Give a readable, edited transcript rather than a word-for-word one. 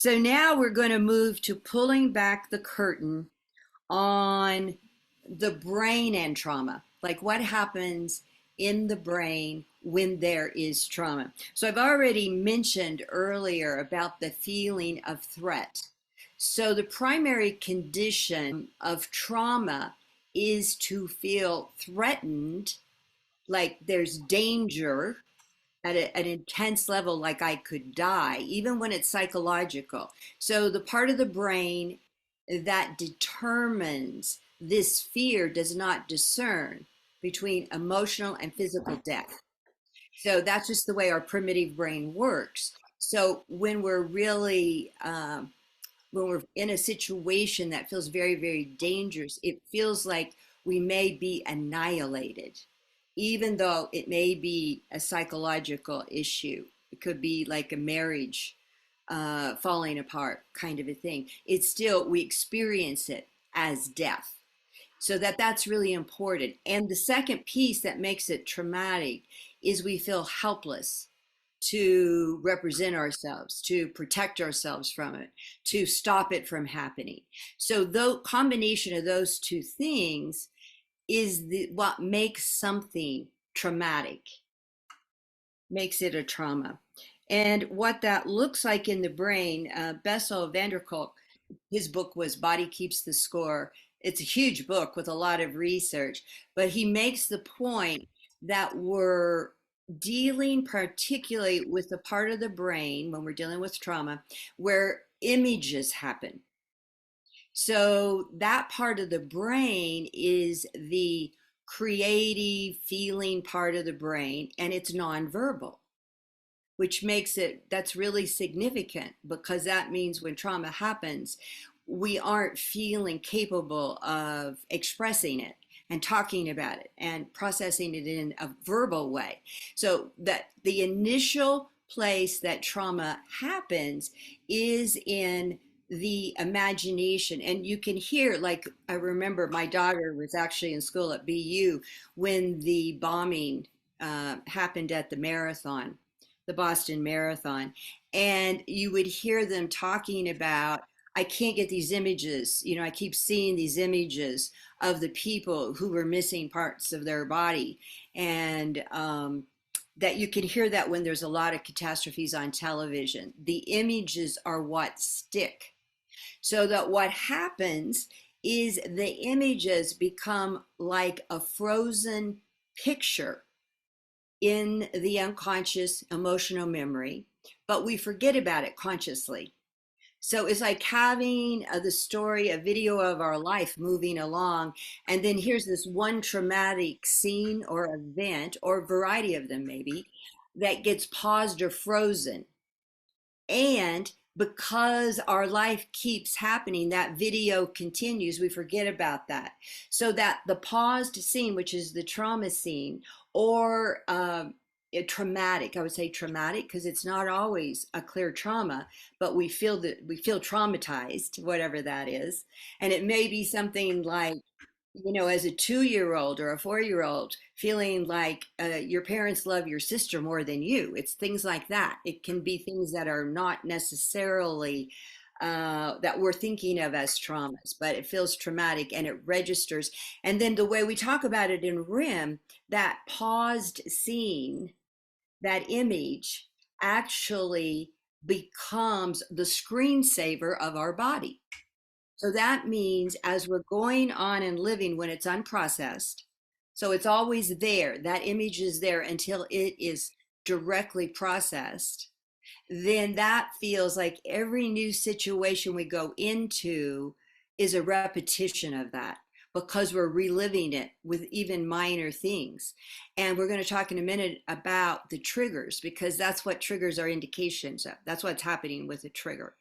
So now we're going to move to pulling back the curtain on the brain and trauma. Like what happens in the brain when there is trauma. So I've already mentioned earlier about the feeling of threat. So the primary condition of trauma is to feel threatened, like there's danger at an intense level, like I could die, even when it's psychological. So the part of the brain that determines this fear does not discern between emotional and physical death. So that's just the way our primitive brain works. So when we're in a situation that feels very, very dangerous, it feels like we may be annihilated, even though it may be a psychological issue. It could be like a marriage falling apart kind of a thing. It's still, we experience it as death. So that's really important. And the second piece that makes it traumatic is we feel helpless to represent ourselves, to protect ourselves from it, to stop it from happening. So the combination of those two things is what makes something traumatic, makes it a trauma. And what that looks like in the brain, Bessel van der Kolk, his book was Body Keeps the Score. It's a huge book with a lot of research, but he makes the point that we're dealing particularly with the part of the brain when we're dealing with trauma where images happen. So that part of the brain is the creative feeling part of the brain, and it's nonverbal, which makes it, that's really significant because that means when trauma happens, we aren't feeling capable of expressing it and talking about it and processing it in a verbal way. So that the initial place that trauma happens is in the imagination. And you can hear, like, I remember my daughter was actually in school at BU when the bombing happened at the marathon, the Boston Marathon. And you would hear them talking about, I can't get these images. I keep seeing these images of the people who were missing parts of their body. And that you can hear that when there's a lot of catastrophes on television. The images are what stick. So that what happens is the images become like a frozen picture in the unconscious emotional memory, but we forget about it consciously. So it's like having the story, a video of our life moving along, and then here's this one traumatic scene or event, or a variety of them maybe, that gets paused or frozen. And because our life keeps happening, that video continues, we forget about that. So that the paused scene, which is the trauma scene, or traumatic, I would say traumatic, because it's not always a clear trauma, but we feel traumatized, whatever that is. And it may be something like, as a 2-year-old or a 4-year-old, feeling like your parents love your sister more than you. It's things like that. It can be things that are not necessarily that we're thinking of as traumas, but it feels traumatic and it registers. And then the way we talk about it in RIM, that paused scene, that image actually becomes the screensaver of our body. So that means as we're going on and living when it's unprocessed, so it's always there, that image is there until it is directly processed, then that feels like every new situation we go into is a repetition of that because we're reliving it with even minor things. And we're going to talk in a minute about the triggers because that's what triggers are indications of. That's what's happening with a trigger.